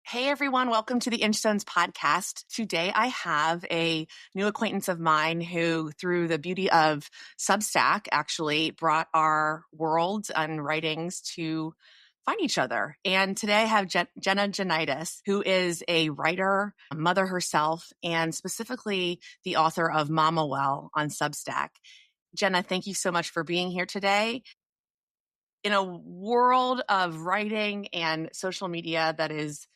Hey everyone, welcome to the Inchstones podcast. Today I have a new acquaintance of mine who, through the beauty of Substack, actually brought our world and writings to find each other. And today I have Jenna Jonaitis, who is a writer, a mother herself, and specifically the author of Mama Well on Substack. Jenna, thank you so much for being here today. In a world of writing and social media that is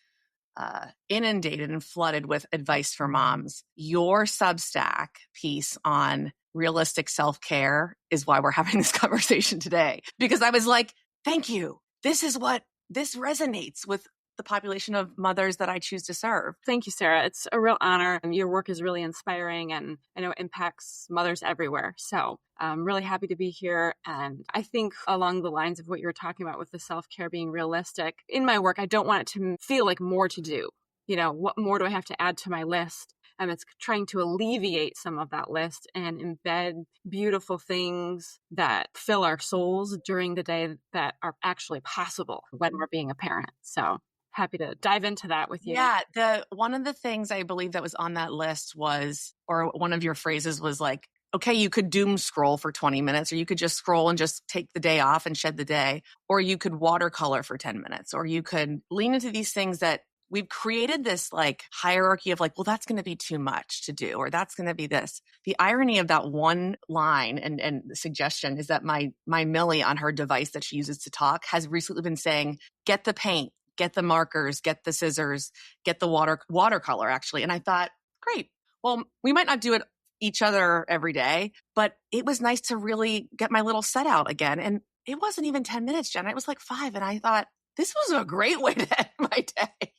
inundated and flooded with advice for moms, your Substack piece on realistic self-care is why we're having this conversation today. Because I was like, thank you. This resonates with the population of mothers that I choose to serve. Thank you, Sarah. It's a real honor. Your work is really inspiring and I know it impacts mothers everywhere. So I'm really happy to be here. And I think along the lines of what you were talking about with the self-care being realistic, in my work, I don't want it to feel like more to do. You know, what more do I have to add to my list? And it's trying to alleviate some of that list and embed beautiful things that fill our souls during the day that are actually possible when we're being a parent. So happy to dive into that with you. Yeah, one of the things I believe that was on that list was, or one of your phrases was like, okay, you could doom scroll for 20 minutes, or you could just scroll and just take the day off and shed the day, or you could watercolor for 10 minutes, or you could lean into these things that we've created this like hierarchy of like, well, that's going to be too much to do, or that's going to be this. The irony of that one line and the suggestion is that my Millie on her device that she uses to talk has recently been saying, get the paint, get the markers, get the scissors, get the watercolor actually. And I thought, great. Well, we might not do it each other every day, but it was nice to really get my little set out again. And it wasn't even 10 minutes, Jenna. It was like 5. And I thought, this was a great way to end my day.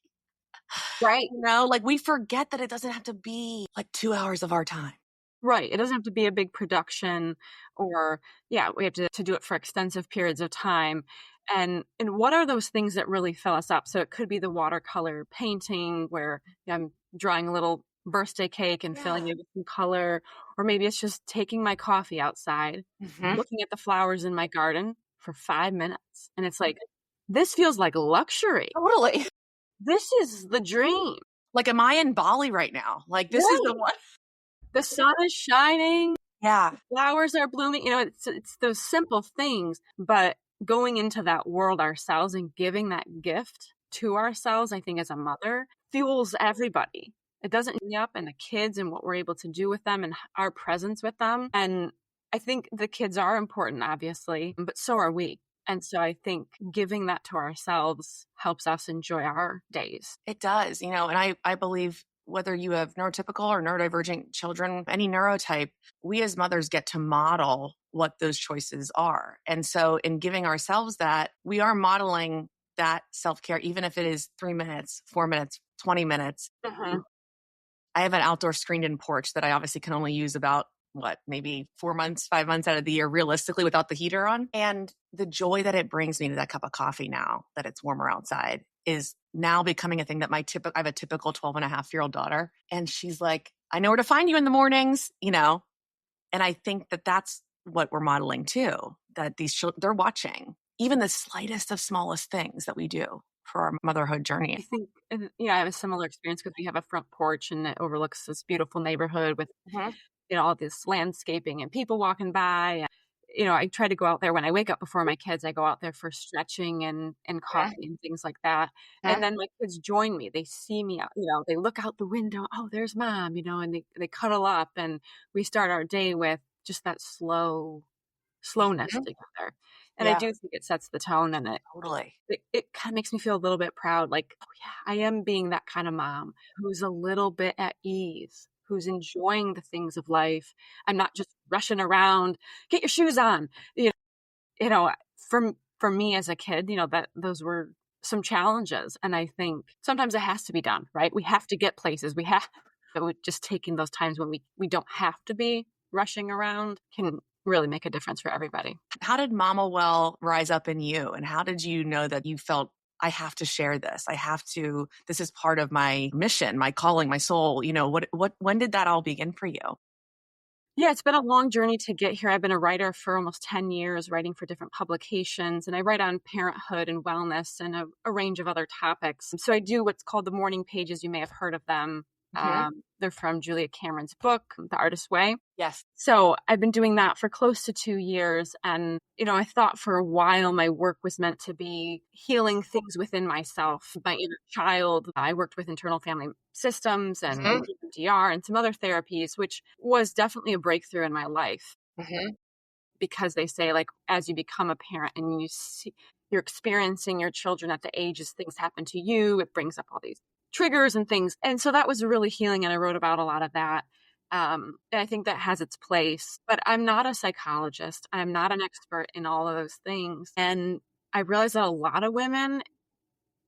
Right. You know, like we forget that it doesn't have to be like 2 hours of our time. Right. It doesn't have to be a big production or, we have to do it for extensive periods of time. And what are those things that really fill us up? So it could be the watercolor painting where I'm drawing a little birthday cake and filling it with some color, or maybe it's just taking my coffee outside, looking at the flowers in my garden for 5 minutes. And it's like, this feels like luxury. Totally. This is the dream. Like, am I in Bali right now? Like, this is the one. The sun is shining. Yeah. The flowers are blooming. You know, it's those simple things, but going into that world ourselves and giving that gift to ourselves, I think as a mother, fuels everybody. It doesn't me up and the kids and what we're able to do with them and our presence with them. And I think the kids are important, obviously, but so are we. And so I think giving that to ourselves helps us enjoy our days. It does, you know, and I believe whether you have neurotypical or neurodivergent children, any neurotype, we as mothers get to model what those choices are. And so in giving ourselves that, we are modeling that self-care, even if it is 3 minutes, 4 minutes, 20 minutes. Mm-hmm. I have an outdoor screened-in porch that I obviously can only use about maybe 4 months, 5 months out of the year realistically without the heater on. And the joy that it brings me to that cup of coffee now that it's warmer outside is now becoming a thing that I have a typical 12-and-a-half-year-old daughter. And she's like, I know where to find you in the mornings, you know? And I think that that's what we're modeling too, that these children, they're watching even the slightest of smallest things that we do for our motherhood journey. I think, I have a similar experience because we have a front porch and it overlooks this beautiful neighborhood with all this landscaping and people walking by. I try to go out there when I wake up before my kids. I go out there for stretching and coffee and things like that. And then my kids join me. They see me out, they look out the window. Oh, there's mom, and they cuddle up and we start our day with just that slowness together. And I do think it sets the tone and it kind of makes me feel a little bit proud. Like, oh yeah, I am being that kind of mom who's a little bit at ease, who's enjoying the things of life. I'm not just rushing around, get your shoes on. For me as a kid, that those were some challenges. And I think sometimes it has to be done, right? We have to get places. But just taking those times when we don't have to be rushing around can really make a difference for everybody. How did Mama Well rise up in you? And how did you know that you felt, I have to share this. This is part of my mission, my calling, my soul. When did that all begin for you? Yeah, it's been a long journey to get here. I've been a writer for almost 10 years, writing for different publications, and I write on parenthood and wellness and a range of other topics. So I do what's called the morning pages. You may have heard of them. They're from Julia Cameron's book, The Artist's Way. Yes. So I've been doing that for close to 2 years. And, I thought for a while my work was meant to be healing things within myself, my inner child. I worked with internal family systems and EMDR and some other therapies, which was definitely a breakthrough in my life. Because they say, like, as you become a parent and you're experiencing your children at the ages things happen to you, it brings up all these triggers and things. And so that was really healing. And I wrote about a lot of that. And I think that has its place, but I'm not a psychologist. I'm not an expert in all of those things. And I realize that a lot of women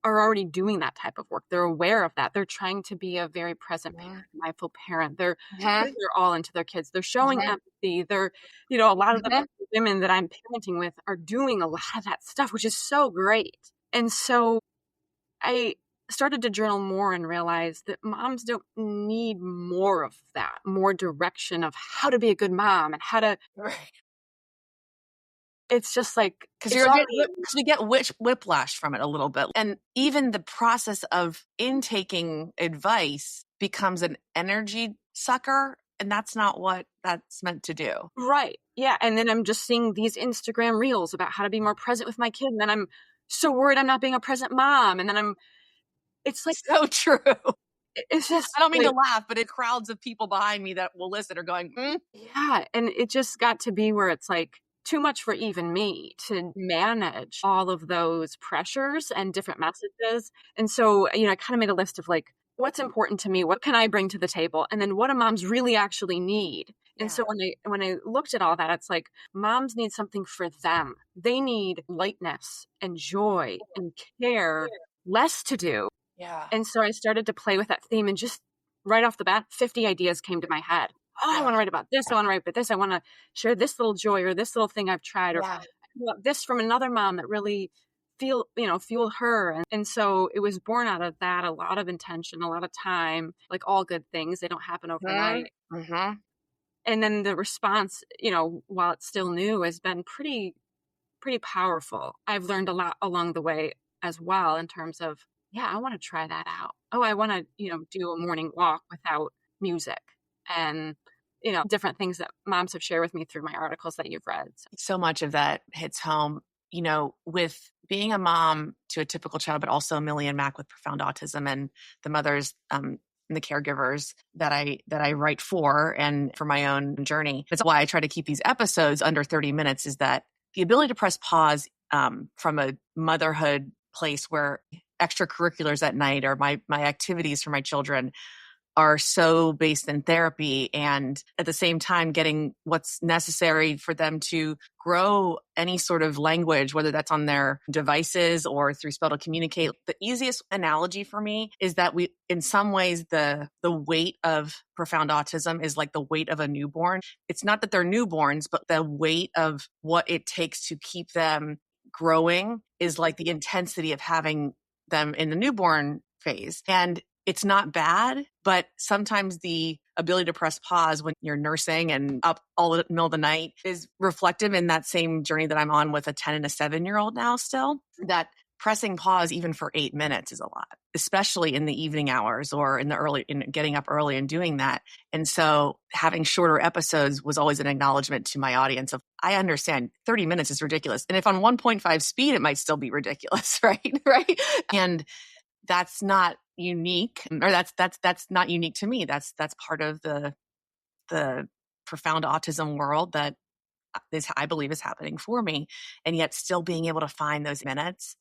are already doing that type of work. They're aware of that. They're trying to be a very present parent, mindful parent. They're putting their all into their kids. They're showing empathy. They're, a lot of the women that I'm parenting with are doing a lot of that stuff, which is so great. And so I started to journal more and realize that moms don't need more of that, more direction of how to be a good mom and how to. It's just like, because we get whiplash from it a little bit. And even the process of intaking advice becomes an energy sucker. And that's not what that's meant to do. Right. Yeah. And then I'm just seeing these Instagram reels about how to be more present with my kid. And then I'm so worried I'm not being a present mom. And then it's like, so true. It's just, I don't mean to laugh, but crowds of people behind me that will listen are going, Yeah. And it just got to be where it's like too much for even me to manage all of those pressures and different messages. And so, I kind of made a list of like, what's important to me? What can I bring to the table? And then what do moms really actually need? And so when I looked at all that, it's like moms need something for them. They need lightness and joy and care, less to do. Yeah. And so I started to play with that theme, and just right off the bat, 50 ideas came to my head. Oh, I want to write about this. I want to write about this. I want to share this little joy or this little thing I've tried, or this from another mom that really fueled her. And so it was born out of that, a lot of intention, a lot of time, like all good things. They don't happen overnight. And then the response, while it's still new, has been pretty powerful. I've learned a lot along the way as well in terms of, I want to try that out. Oh, I want to, do a morning walk without music and, different things that moms have shared with me through my articles that you've read. So much of that hits home, with being a mom to a typical child, but also Millie and Mac with profound autism, and the mothers, and the caregivers that I write for and for my own journey. That's why I try to keep these episodes under 30 minutes, is that the ability to press pause from a motherhood place where extracurriculars at night or my activities for my children are so based in therapy, and at the same time getting what's necessary for them to grow any sort of language, whether that's on their devices or through spell to communicate. The easiest analogy for me is that in some ways, the weight of profound autism is like the weight of a newborn. It's not that they're newborns, but the weight of what it takes to keep them growing is like the intensity of having them in the newborn phase. And it's not bad, but sometimes the ability to press pause when you're nursing and up all in the middle of the night is reflective in that same journey that I'm on with a 10 and a 7-year-old now still. That pressing pause even for 8 minutes is a lot, especially in the evening hours or in getting up early and doing that. And so having shorter episodes was always an acknowledgement to my audience of, I understand 30 minutes is ridiculous. And if on 1.5 speed, it might still be ridiculous, right? Right. And that's not unique, or that's not unique to me. That's part of the profound autism world that I believe is happening for me. And yet still being able to find those minutes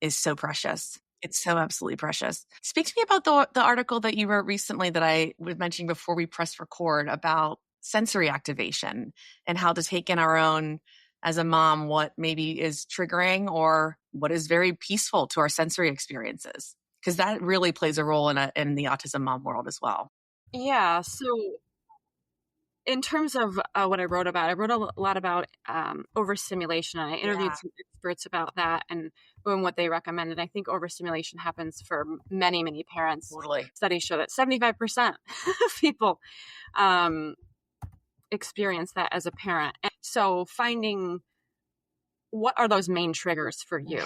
is so precious. It's so absolutely precious. Speak to me about the article that you wrote recently that I was mentioning before we pressed record about sensory activation and how to take in our own, as a mom, what maybe is triggering or what is very peaceful to our sensory experiences. Because that really plays a role in the autism mom world as well. Yeah. So in terms of what I wrote a lot about overstimulation. And I interviewed some experts about that and what they recommended. I think overstimulation happens for many, many parents. Totally. Studies show that 75% of people experienced that as a parent. And so finding what are those main triggers for you?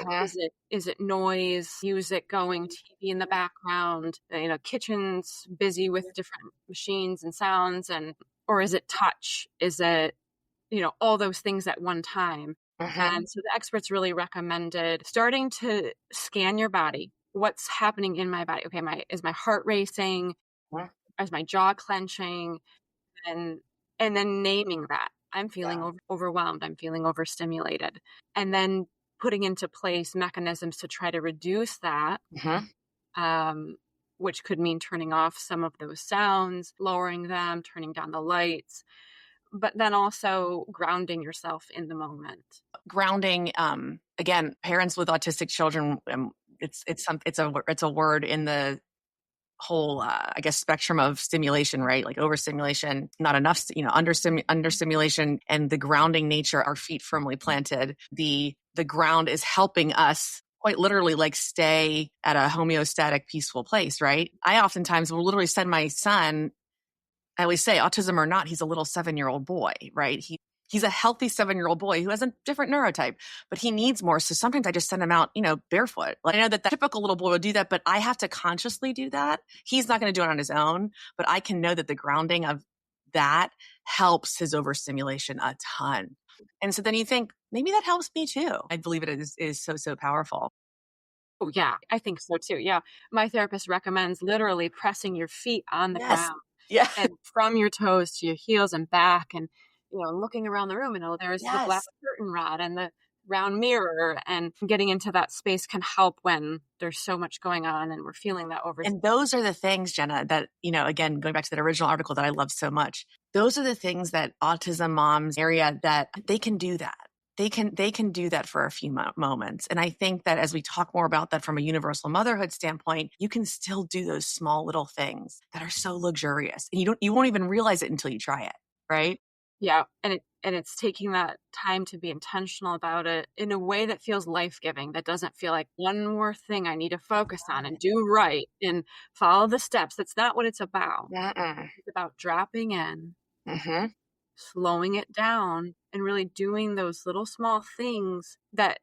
Is it noise, music going, TV in the background, kitchen's busy with different machines and sounds, or is it touch? Is it, all those things at one time? And so the experts really recommended starting to scan your body. What's happening in my body? Okay, is my heart racing? Is my jaw clenching? And then naming that. I'm feeling overwhelmed. I'm feeling overstimulated. And then putting into place mechanisms to try to reduce that, which could mean turning off some of those sounds, lowering them, turning down the lights, but then also grounding yourself in the moment. Grounding, again, parents with autistic children, it's a word in the whole, I guess, spectrum of stimulation, right? Like overstimulation, not enough, understimulation, and the grounding nature, our feet firmly planted. The ground is helping us quite literally like stay at a homeostatic, peaceful place, right? I oftentimes will literally send my son, I always say, autism or not, he's a little 7-year-old boy, right? He's a healthy 7-year-old boy who has a different neurotype, but he needs more. So sometimes I just send him out, barefoot. Like, I know that the typical little boy would do that, but I have to consciously do that. He's not going to do it on his own, but I can know that the grounding of that helps his overstimulation a ton. And so then you think, maybe that helps me too. I believe it is so, so powerful. Oh, yeah, I think so too. Yeah. My therapist recommends literally pressing your feet on the ground. Yeah. And from your toes to your heels and back, and looking around the room, there's the black curtain rod and the round mirror, and getting into that space can help when there's so much going on and we're feeling that over. And those are the things, Jenna, that, again, going back to that original article that I love so much, those are the things that autism moms area that they can do that. They can do that for a few moments. And I think that as we talk more about that from a universal motherhood standpoint, you can still do those small little things that are so luxurious, and you won't even realize it until you try it. Right. Yeah. And it's taking that time to be intentional about it in a way that feels life-giving, that doesn't feel like one more thing I need to focus on and do right and follow the steps. That's not what it's about. It's about dropping in, slowing it down, and really doing those little small things that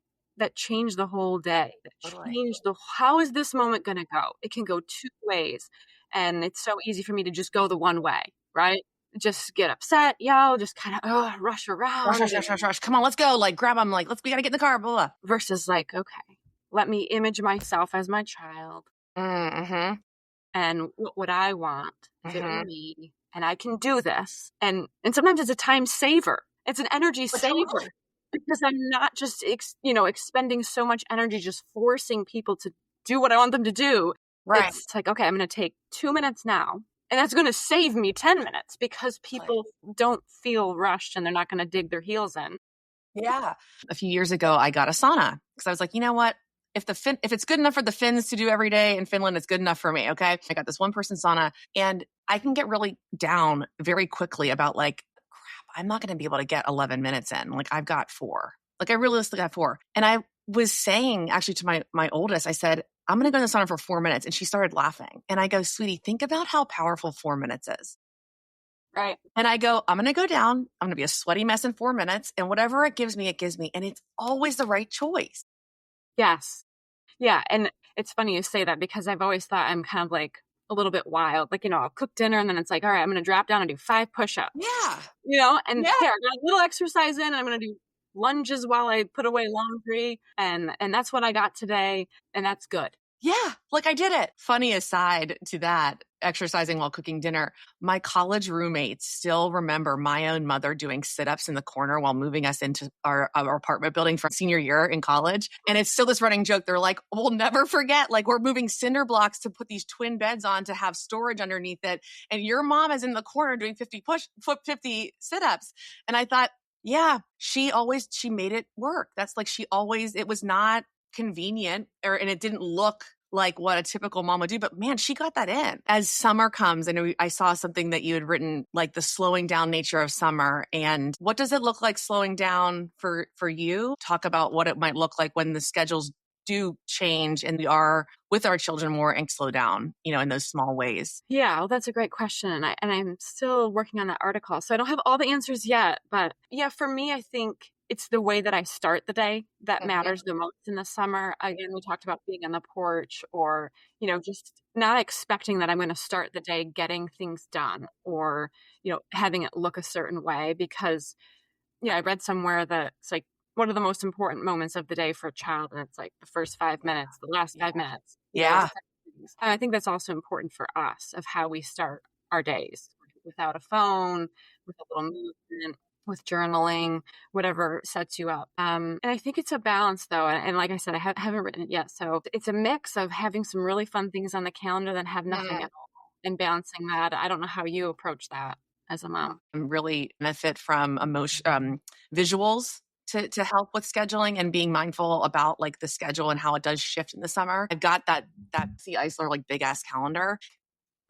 change the whole day, that change how is this moment going to go? It can go two ways. And it's so easy for me to just go the one way, right? Just get upset, yell, just kind of rush around. Rush. Come on, let's go. Like, grab them. Like, we got to get in the car, blah, blah. Versus like, okay, let me image myself as my child. And what would I want for me? And I can do this. And sometimes it's a time saver. It's an energy saver. Because I'm not just, expending so much energy just forcing people to do what I want them to do. Right. It's like, okay, I'm going to take 2 minutes now. And that's going to save me 10 minutes because people don't feel rushed and they're not going to dig their heels in. Yeah. A few years ago, I got a sauna because I was like, you know what? If it's good enough for the Finns to do every day in Finland, it's good enough for me. Okay. I got this one person sauna, and I can get really down very quickly about like, crap, I'm not going to be able to get 11 minutes in. Like, I've got 4. Like, I realistically got 4. And I was saying actually to my oldest, I said, I'm going to go in the sauna for 4 minutes. And she started laughing. And I go, sweetie, think about how powerful 4 minutes is. Right. And I go, I'm going to go down. I'm going to be a sweaty mess in 4 minutes. And whatever it gives me, it gives me. And it's always the right choice. Yes. Yeah. And it's funny you say that because I've always thought I'm kind of like a little bit wild. Like, I'll cook dinner and then it's like, all right, I'm going to drop down and do 5 push-ups. Yeah. And there, I got a little exercise in, and I'm going to do lunges while I put away laundry. And that's what I got today. And that's good. Yeah. Like, I did it. Funny aside to that, exercising while cooking dinner, my college roommates still remember my own mother doing sit-ups in the corner while moving us into our apartment building for senior year in college. And it's still this running joke. They're like, we'll never forget, like, we're moving cinder blocks to put these twin beds on to have storage underneath it. And your mom is in the corner doing 50 sit-ups. And I thought, yeah, she made it work. That's like, it was not convenient and it didn't look like what a typical mom would do, but man, she got that in. As summer comes, and I saw something that you had written, like the slowing down nature of summer. And what does it look like slowing down for you? Talk about what it might look like when the schedules do change and we are with our children more and slow down, in those small ways? Yeah, well, that's a great question. And I'm still working on that article. So I don't have all the answers yet. But yeah, for me, I think it's the way that I start the day that matters the most in the summer. Again, we talked about being on the porch or, just not expecting that I'm going to start the day getting things done or, having it look a certain way because I read somewhere that it's like one of the most important moments of the day for a child, and it's like the first 5 minutes, the last 5 minutes. Yeah. And I think that's also important for us of how we start our days without a phone, with a little movement, with journaling, whatever sets you up. And I think it's a balance though. And like I said, I haven't written it yet. So it's a mix of having some really fun things on the calendar, then have nothing at all and balancing that. I don't know how you approach that as a mom. Really benefit from visuals to help with scheduling and being mindful about like the schedule and how it does shift in the summer. I've got that C. Eisler like big ass calendar.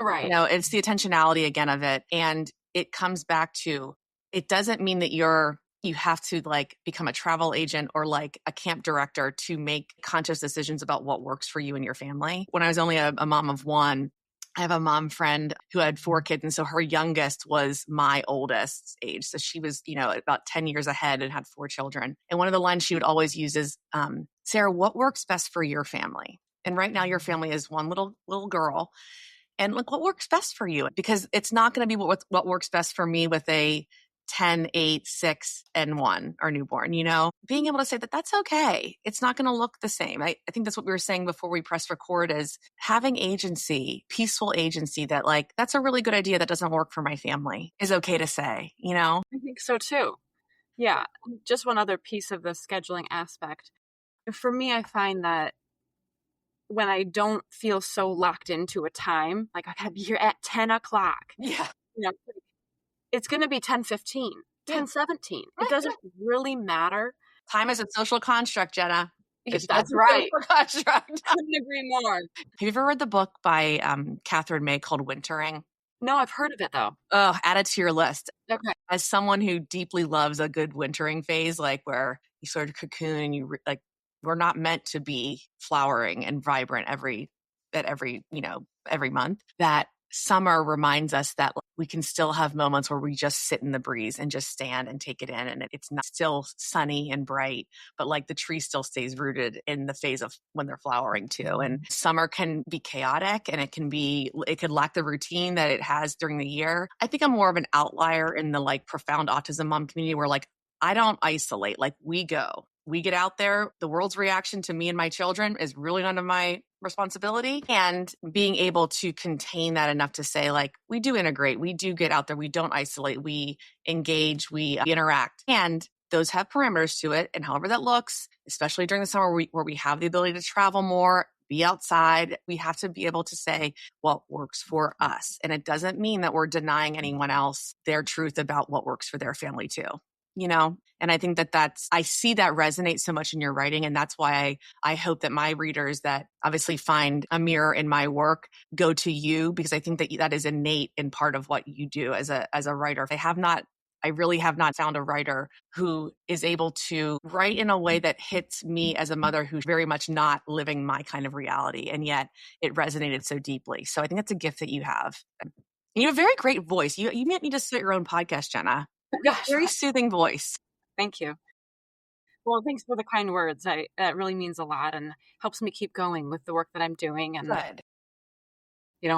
Right. It's the intentionality again of it. And it comes back to, it doesn't mean that you have to like become a travel agent or like a camp director to make conscious decisions about what works for you and your family. When I was only a mom of one, I have a mom friend who had 4 kids. And so her youngest was my oldest age. So she was, about 10 years ahead and had 4 children. And one of the lines she would always use is, Sarah, what works best for your family? And right now your family is one little girl. And look what works best for you, because it's not going to be what works best for me with a 10, 8, 6, and 1 or newborn, being able to say that that's okay. It's not going to look the same. I think that's what we were saying before we press record is having agency, peaceful agency that like, that's a really good idea that doesn't work for my family is okay to say, I think so too. Yeah. Just one other piece of the scheduling aspect. For me, I find that when I don't feel so locked into a time, like I gotta be here at 10 o'clock. Yeah. It's going to be 10:15, 10:17. It doesn't really matter. Time is a social construct, Jenna. That's right. Construct. Couldn't agree more. Have you ever read the book by Catherine May called Wintering? No, I've heard of it though. Oh, add it to your list. Okay. As someone who deeply loves a good wintering phase, like where you sort of cocoon and we're not meant to be flowering and vibrant every month. That summer reminds us that we can still have moments where we just sit in the breeze and just stand and take it in. And it's not still sunny and bright, but like the tree still stays rooted in the phase of when they're flowering too. And summer can be chaotic and it could lack the routine that it has during the year. I think I'm more of an outlier in the like profound autism mom community where like, I don't isolate, like we get out there. The world's reaction to me and my children is really none of my responsibility, and being able to contain that enough to say like, we do integrate, we do get out there, we don't isolate, we engage, we interact, and those have parameters to it. And however that looks, especially during the summer where we have the ability to travel more, be outside, we have to be able to say what works for us. And it doesn't mean that we're denying anyone else their truth about what works for their family too. And I think I see that resonate so much in your writing. And that's why I hope that my readers that obviously find a mirror in my work go to you, because I think that is innate in part of what you do as a writer. I really have not found a writer who is able to write in a way that hits me as a mother who's very much not living my kind of reality. And yet it resonated so deeply. So I think that's a gift that you have. And you have a very great voice. You might need to start your own podcast, Jenna. Gosh, very soothing voice. Thank you. Well, thanks for the kind words. That really means a lot and helps me keep going with the work that I'm doing. And Good.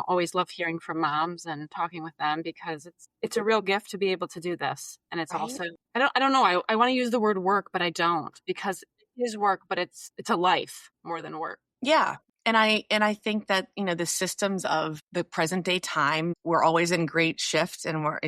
Always love hearing from moms and talking with them because it's a real gift to be able to do this. And it's also I don't know. I want to use the word work, but I don't, because it is work, but it's a life more than work. Yeah. And I think that, the systems of the present day time, we're always in great shift, and we're,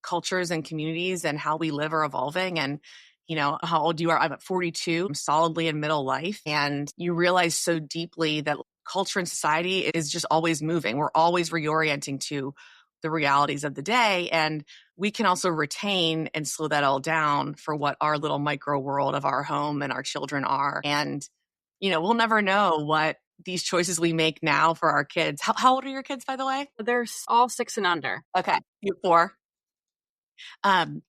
cultures and communities and how we live are evolving. And, how old you are, I'm at 42, I'm solidly in middle life. And you realize so deeply that culture and society is just always moving. We're always reorienting to the realities of the day. And we can also retain and slow that all down for what our little micro world of our home and our children are. And, we'll never know what these choices we make now for our kids. How old are your kids, by the way? They're all 6 and under. Okay. You 4.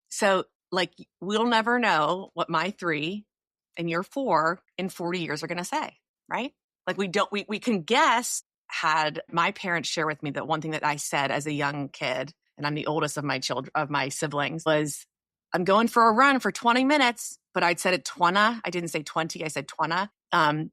So like, we'll never know what my 3 and your 4 in 40 years are going to say. right? Like we can guess. Had my parents share with me that one thing that I said as a young kid, and I'm the oldest of my siblings, was I'm going for a run for 20 minutes, but I'd said it 20. I didn't say 20. I said 20.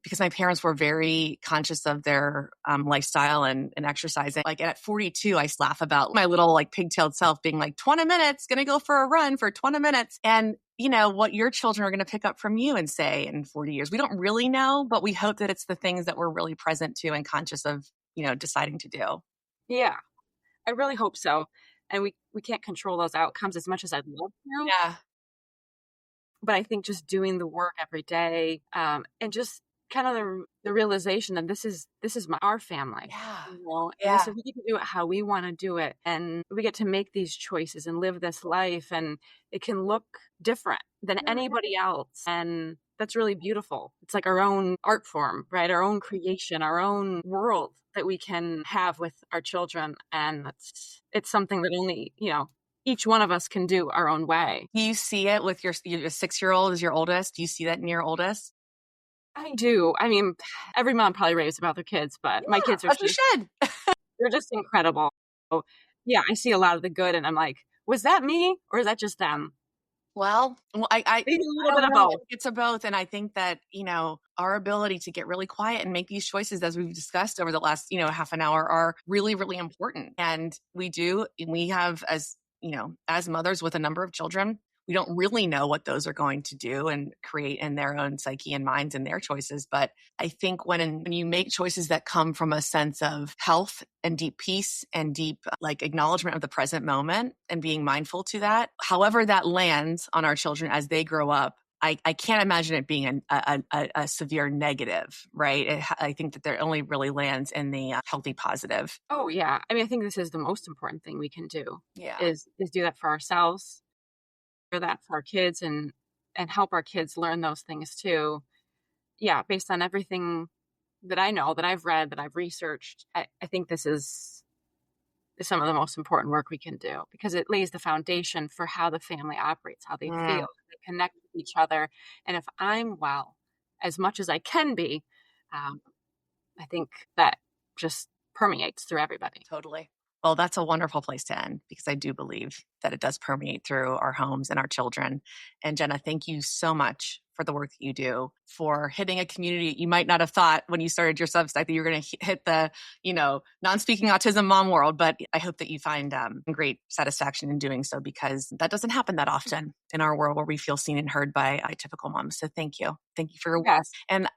Because my parents were very conscious of their lifestyle and exercising. Like at 42, I laugh about my little like pigtailed self being like 20 minutes, going to go for a run for 20 minutes. And you know what your children are going to pick up from you and say in 40 years. We don't really know, but we hope that it's the things that we're really present to and conscious of, deciding to do. Yeah, I really hope so. And we can't control those outcomes as much as I'd love to. Yeah. But I think just doing the work every day, and just kind of the realization that this is our family, Yeah. and so we get to do it how we want to do it, and we get to make these choices and live this life, and it can look different than anybody else, and that's really beautiful. It's like our own art form, right? Our own creation, our own world that we can have with our children, and it's something that only each one of us can do our own way. Do you see it with your 6-year-old is your oldest? Do you see that in your oldest? I do. I mean, every mom probably raves about their kids, but my kids are As you should. they're just incredible. So, yeah, I see a lot of the good, and I'm like, was that me or is that just them? Well, I Maybe a little don't bit of know. both. It's a both. And I think that, our ability to get really quiet and make these choices, as we've discussed over the last, half an hour, are really, really important. And we have, as mothers with a number of children, we don't really know what those are going to do and create in their own psyche and minds and their choices. But I think when you make choices that come from a sense of health and deep peace and deep like acknowledgement of the present moment and being mindful to that, however that lands on our children as they grow up, I can't imagine it being a severe negative, right? I think that there only really lands in the healthy positive. Oh yeah. I mean, I think this is the most important thing we can do. Yeah. Is do that for ourselves, for that for our kids, and help our kids learn those things too. Yeah, based on everything that I know, that I've read, that I've researched, I think this is some of the most important work we can do, because it lays the foundation for how the family operates, how they feel, how they connect with each other. And if I'm well, as much as I can be, I think that just permeates through everybody. Totally. Well, that's a wonderful place to end, because I do believe that it does permeate through our homes and our children. And Jenna, thank you so much for the work that you do, for hitting a community you might not have thought when you started your Substack that you were going to hit the, non-speaking autism mom world. But I hope that you find great satisfaction in doing so, because that doesn't happen that often in our world where we feel seen and heard by atypical moms. So thank you. Thank you for your work. Yes. And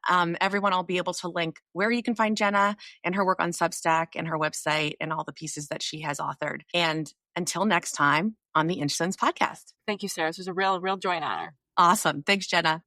everyone, I'll be able to link where you can find Jenna and her work on Substack and her website and all the pieces that she has authored. And until next time on the Inchstones podcast. Thank you, Sarah. This was a real joy and honor. Awesome. Thanks, Jenna.